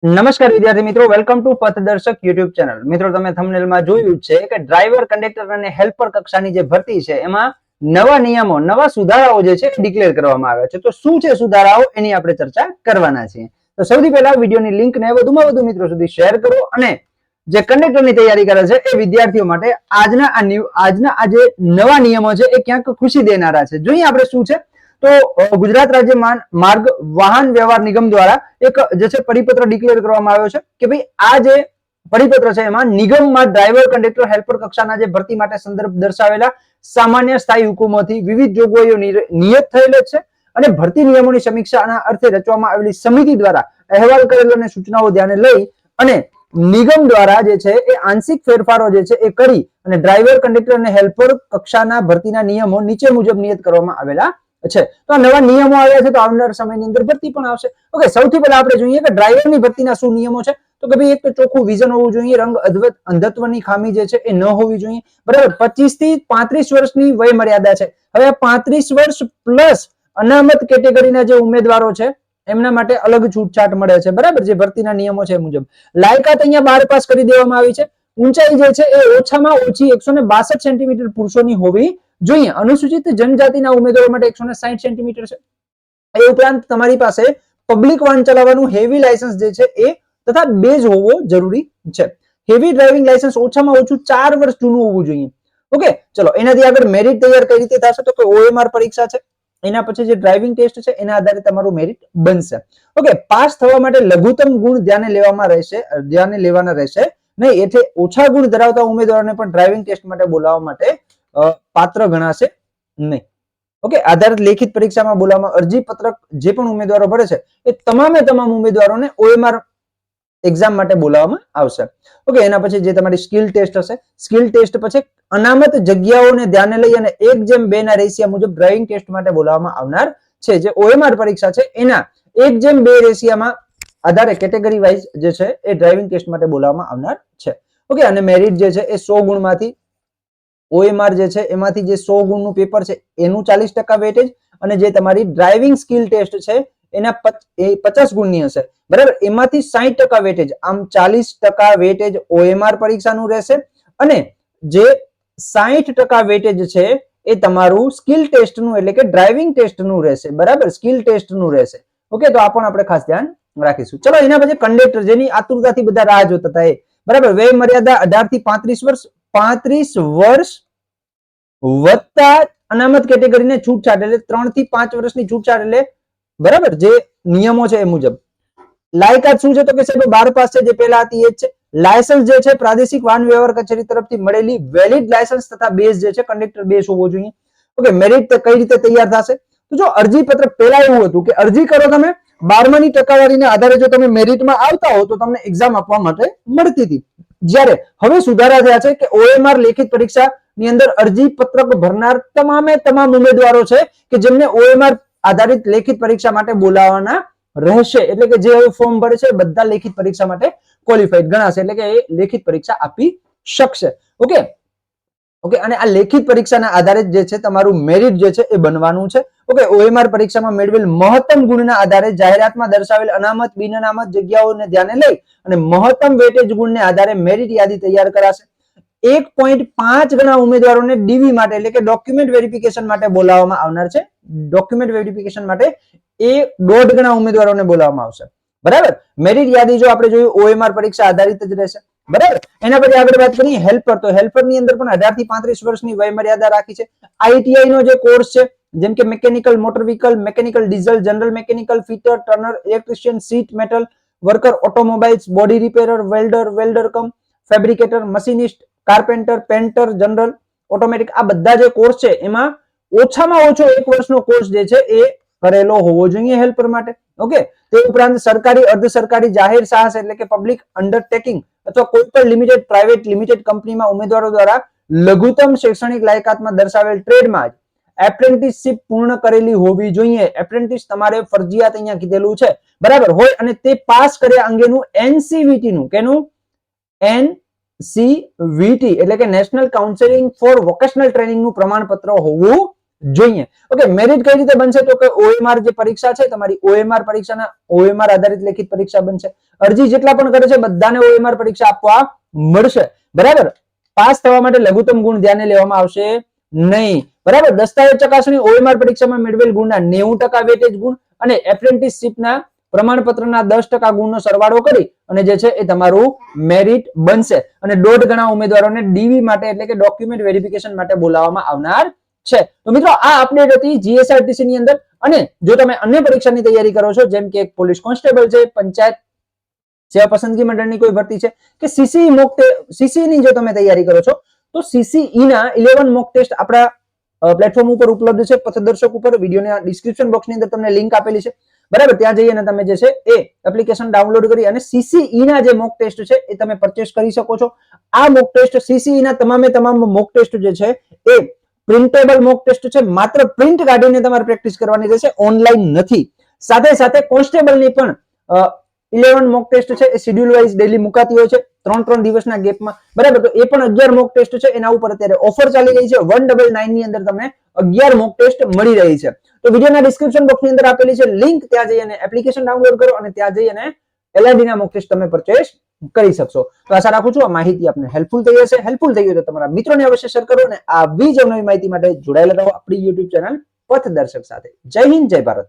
નમસ્કાર વિદ્યાર્થી મિત્રો, વેલકમ ટુ પથદર્શક યુટ્યુબ ચેનલ. મિત્રો, તમે થંબનેલમાં જોયું છે કે ડ્રાઈવર, કંડક્ટર અને હેલ્પર કક્ષાની જે ભરતી છે એમાં નવા નિયમો, નવા સુધારાઓ જે છે ડિક્લેર કરવામાં આવ્યા છે. તો શું છે સુધારાઓ, એની આપણે ચર્ચા કરવાના છીએ. તો સૌથી પહેલા વિડીયોની લિંકને વધુમાં વધુ મિત્રો સુધી શેર કરો અને જે કંડક્ટરની તૈયારી કરે છે એ વિદ્યાર્થીઓ માટે આજના આ જે નવા નિયમો છે એ ક્યાંક ખુશી દેનારા છે. જોઈએ આપણે શું છે. તો ગુજરાત રાજ્ય માર્ગ વાહન વ્યવહાર નિગમ દ્વારા એક જે છે પરિપત્ર ડિક્લેર કરવામાં આવ્યો છે કે ભાઈ આ જે પરિપત્ર છે એમાં નિગમમાં ડ્રાઈવર, કંડક્ટર, હેલ્પર કક્ષાના જે ભરતી માટે સંદર્ભ દર્શાવેલા સામાન્ય સ્થાયી હુકુમોથી વિવિધ જોગવાઈઓ નિયત થયેલ છે અને ભરતી નિયમોની સમીક્ષાના અર્થે રચવામાં આવેલી સમિતિ દ્વારા અહેવાલ કરેલ અને સૂચનાઓ ધ્યાને લઈ અને નિગમ દ્વારા જે છે એ આંશિક ફેરફારો જે છે એ કરી અને ડ્રાઈવર, કંડક્ટર અને હેલ્પર કક્ષાના ભરતીના નિયમો નીચે મુજબ નિયત કરવામાં આવેલા છે. તો આ નવા નિયમો આવ્યા છે તો આવનાર સમયની અંદર ભરતી પણ આવશે. ઓકે, સૌથી પહેલા આપણે જોઈએ કે ડ્રાઈવરની ભરતીના શું નિયમો છે. તો કે ભાઈ એક તો ચોખ્ખું વિઝન હોવું જોઈએ, રંગ અંધત્વની ખામી જે છે એ ન હોવી જોઈએ. બરાબર, 25 થી 35 વર્ષની વય મર્યાદા છે. હવે આ 35 વર્ષ પ્લસ અનામત કેટેગરીના જે ઉમેદવારો છે એમના માટે અલગ છૂટછાટ મળે છે. બરાબર, જે ભરતીના નિયમો છે એ મુજબ લાયકાત અહીંયા 12 પાસ કરી દેવામાં આવી છે. ઊંચાઈ જે છે એ ઓછામાં ઓછી 162 સેન્ટીમીટર પુરુષોની હોવી જોઈએ. અનુસૂચિત જનજાતિના ઉમેદવારો માટે 160 સેન્ટીમીટર છે. એ ઉપરાંત તમારી પાસે પબ્લિક વાહન ચલાવવાનું હેવી લાયસન્સ જે છે એ તથા બેઝ હોવો જરૂરી છે. હેવી ડ્રાઇવિંગ લાયસન્સ ઓછામાં ઓછું 4 વર્ષ જૂનું હોવું જોઈએ. ઓકે, ચલો એનાથી આગળ મેરિટ તૈયાર કઈ રીતે થશે તો કે OMR પરીક્ષા છે, એના પછી જે ડ્રાઇવિંગ ટેસ્ટ છે એના આધારે તમારું મેરિટ બનશે. ઓકે, પાસ થવા માટે લઘુત્તમ ગુણ ધ્યાને લેવાના રહેશે નહીં. એટલે ઓછા ગુણ ધરાવતા ઉમેદવારોને પણ ડ્રાઇવિંગ ટેસ્ટ માટે બોલાવવા માટે પાત્ર ગણાશે નહીં. ઓકે, આધારિત લેખિત પરીક્ષામાં બોલાવવામાં અરજી પત્રક જે પણ ઉમેદવારો ભરે છે એ તમામે તમામ ઉમેદવારોને OMR એક્ઝામ માટે બોલાવવામાં આવશે. ઓકે, એના પછી જે તમારી સ્કિલ ટેસ્ટ હશે, સ્કિલ ટેસ્ટ પછી અનામત જગ્યાઓને ધ્યાને લઈ અને 1:2 ના રેશિયા મુજબ ડ્રાઇવિંગ ટેસ્ટ માટે બોલાવવામાં આવનાર છે. જે OMR પરીક્ષા છે એના 1:2 રેશિયામાં આધારે કેટેગરી વાઇઝ જે છે એ ડ્રાઇવિંગ ટેસ્ટ માટે બોલાવવામાં આવનાર છે. ઓકે, અને મેરિટ જે છે એ 100 ગુણમાંથી OMR જે છે એમાંથી જે 100 ગુણનું પેપર છે એનું 40% વેટેજ અને જે તમારી ડ્રાઇવિંગ સ્કિલ ટેસ્ટ છે એના 50 ગુણની હશે. બરાબર, એમાંથી 60% વેટેજ, આમ 40% વેટેજ OMR પરીક્ષાનું રહેશે અને જે 60% વેટેજ છે એ તમારું સ્કિલ ટેસ્ટનું એટલે કે ડ્રાઇવિંગ ટેસ્ટનું રહેશે. બરાબર, સ્કિલ ટેસ્ટનું રહેશે. ઓકે, તો આ પણ આપણે ખાસ ધ્યાન રાખીશું. ચલો, એના પછી કંડક્ટર, જેની આતુરતાથી બધા રાહ જોતા હતા એ. બરાબર, વય મર્યાદા 18 થી 35 વર્ષ, 35 વર્ષ વત્તા અનામત કેટેગરીને છૂટછાટ એટલે 3 થી 5 વર્ષની છૂટછાટ એટલે બરાબર જે નિયમો છે એ મુજબ. લાયકાત શું છે તો કે સાહેબ 12 પાસ છે, જે પહેલા હતી એ જ છે. લાયસન્સ જે છે પ્રાદેશિક વાહન વ્યવહાર કચેરી તરફથી મળેલી વેલિડ લાયસન્સ તથા બેઝ જે છે કંડક્ટર બેઝ હોવો જોઈએ. ઓકે, મેરિટ કઈ રીતે તૈયાર થશે તો જો અરજી પત્રક પહેલા એવું હતું કે અરજી કરો તમે 12માની ટકાવારીના આધારે જો તમે મેરિટમાં આવતા હો તો તમને એક્ઝામ આપવા માટે મળતી હતી. જ્યારે હવે સુધારા થયા છે કે OMR લેખિત પરીક્ષા ની અંદર અરજી પત્રક ભરનાર તમામે તમામ ઉમેદવારો છે કે જેમને OMR આધારિત લેખિત પરીક્ષા માટે બોલાવવાના રહેશે. એટલે કે જે ફોર્મ ભરે છે બધા લેખિત પરીક્ષા માટે ક્વોલિફાઈડ ગણાશે, એટલે કે એ લેખિત પરીક્ષા આપી શકશે. ઓકે ઓકે, અને આ લેખિત પરીક્ષાના આધારે જે છે તમારું મેરિટ જે છે એ બનવાનું છે. ઓકે, OMR પરીક્ષામાં મેળવેલ મહત્તમ ગુણના આધારે જાહેરાતમાં દર્શાવેલ અનામત બિન અનામત જગ્યાઓને ધ્યાને લઈ અને મહત્તમ વેટેજ ગુણને આધારે મેરિટ યાદી તૈયાર કરાશે. 1.5 ગણા ઉમેદવારોને DV માટે એટલે કે ડોક્યુમેન્ટ વેરિફિકેશન માટે બોલાવવામાં આવનાર છે. ડોક્યુમેન્ટ વેરિફિકેશન માટે 1.5 ગણા ઉમેદવારોને બોલાવવામાં આવશે. બરાબર, મેરિટ યાદી જો આપણે જોયું OMR પરીક્ષા આધારિત જ રહેશે. બરાબર, એના પછી આગળ વાત કરીએ હેલ્પર. તો હેલ્પર ની અંદર પણ 18 થી 35 વર્ષની વય મર્યાદા રાખી છે. ITI નો જે કોર્સ છે જેમ કે mechanical motor vehicle, mechanical diesel, general mechanical, fitter, turner, electrician, sheet metal worker, automobiles, body repairer, welder cum fabricator, machinist, carpenter, painter, general, automatic, આ બધા જે કોર્સ છે એમાં ઓછામાં ઓછો 1 વર્ષનો કોર્સ જે છે એ કરેલો હોવો જોઈએ હેલ્પર માટે. ઓકે, તે ઉપરાંત સરકારી, અર્ધ સરકારી, જાહેર સાહસ એટલે કે પબ્લિક અંડરટેકિંગ અથવા કોઈ પણ લિમિટેડ પ્રાઇવેટ લિમિટેડ કંપનીમાં ઉમેદવારો દ્વારા લઘુત્તમ શૈક્ષણિક લાયકાતમાં દર્શાવેલ ટ્રેડમાં એપ્રેન્ટિસશિપ પૂર્ણ કરેલી હોવી જોઈએ. એપ્રેન્ટિસ તમારે ફરજિયાત અહીંયા કીધેલું છે. બરાબર, હોય અને તે પાસ કર્યા અંગેનું NCVT નું કેનું NCVT એટલે કે national counselling for vocational training નું પ્રમાણપત્ર હોવું જોઈએ. ઓકે, મેરિટ કઈ રીતે બનશે તો કે OMR જે પરીક્ષા છે તમારી OMR પરીક્ષાના OMR આધારિત લેખિત પરીક્ષા બનશે. અરજી જેટલા પણ કરે છે બધાને OMR પરીક્ષા આપવા મળશે. બરાબર. પાસ થવા માટે લઘુત્તમ ગુણ ધ્યાને લેવામાં આવશે નહીં. બરાબર. દસ્તાવેજ ચકાસણી OMR પરીક્ષામાં મેળવેલ ગુણના 90% વેટેજ ગુણ અને એપ્રેન્ટિસશીપના પ્રમાણપત્રના 10% ગુણનો સરવાળો કરી અને જે છે એ તમારું મેરિટ બનશે. અને 1.5 ગણા ઉમેદવારોને ડીવી માટે એટલે કે ડોક્યુમેન્ટ વેરિફિકેશન માટે બોલાવવામાં આવનાર છે. તો મિત્રો આ અપડેટ હતી જીએસઆરટીસી ની અંદર. અને જો તમે અન્ય પરીક્ષાની તૈયારી કરો છો જેમ કે પોલીસ કોન્સ્ટેબલ છે, પંચાયત સેવા પસંદગી મંડળની કોઈ ભરતી છે કે સીસીઈ સીસીઈ ની જો તમે તૈયારી કરો છો તો સીસીઈ ના 11 મોક ટેસ્ટ આપણા પ્લેટફોર્મ ઉપર ઉપલબ્ધ છે. પથદર્શક ઉપર વિડીયોના ડિસ્ક્રિપ્શન બોક્સની અંદર તમને લિંક આપેલી છે. બરાબર. ત્યાં જઈને તમે જે છે એ એપ્લિકેશન ડાઉનલોડ કરી અને સીસીઈ ના જે મોક ટેસ્ટ છે એ તમે પરચેસ કરી શકો છો. આ મોક ટેસ્ટ સીસીઈ ના તમામ મોક ટેસ્ટ જે છે એ પ્રિન્ટેબલ મોક ટેસ્ટ છે. માત્ર પ્રિન્ટ કાઢીને તમારે પ્રેક્ટિસ કરવાની રહેશે, ઓનલાઈન નથી. સાથે સાથે કોન્સ્ટેબલની પણ 11 મોક ટેસ્ટ છે એ શેડ્યુલ વાઇઝ ડેલી મુકાતી હોય છે 3-3 દિવસના ગેપમાં. બરાબર. તો એ પણ 11 મોક ટેસ્ટ છે એના ઉપર અત્યારે ઓફર ચાલી રહી છે. 199 ની અંદર તમને 11 મોક ટેસ્ટ મળી રહી છે. તો વિડીયોના ડિસ્ક્રિપ્શન બોક્સની અંદર આપેલી છે લિંક, ત્યાં જઈને એપ્લિકેશન ડાઉનલોડ કરો અને ત્યાં જઈને LRD ના મોક ટેસ્ટ તમે પરચેસ કરી શકશો. તો આશા રાખું છું આ માહિતી આપને હેલ્પફુલ થઈ હશે. હેલ્પફુલ થઈ હોય તો તમારા મિત્રોને અવશ્ય શેર કરો અને આવી જ નવી માહિતી માટે જોડાયેલા રહો આપણી YouTube ચેનલ પથદર્શક સાથે. જય હિન્દ, જય ભારત.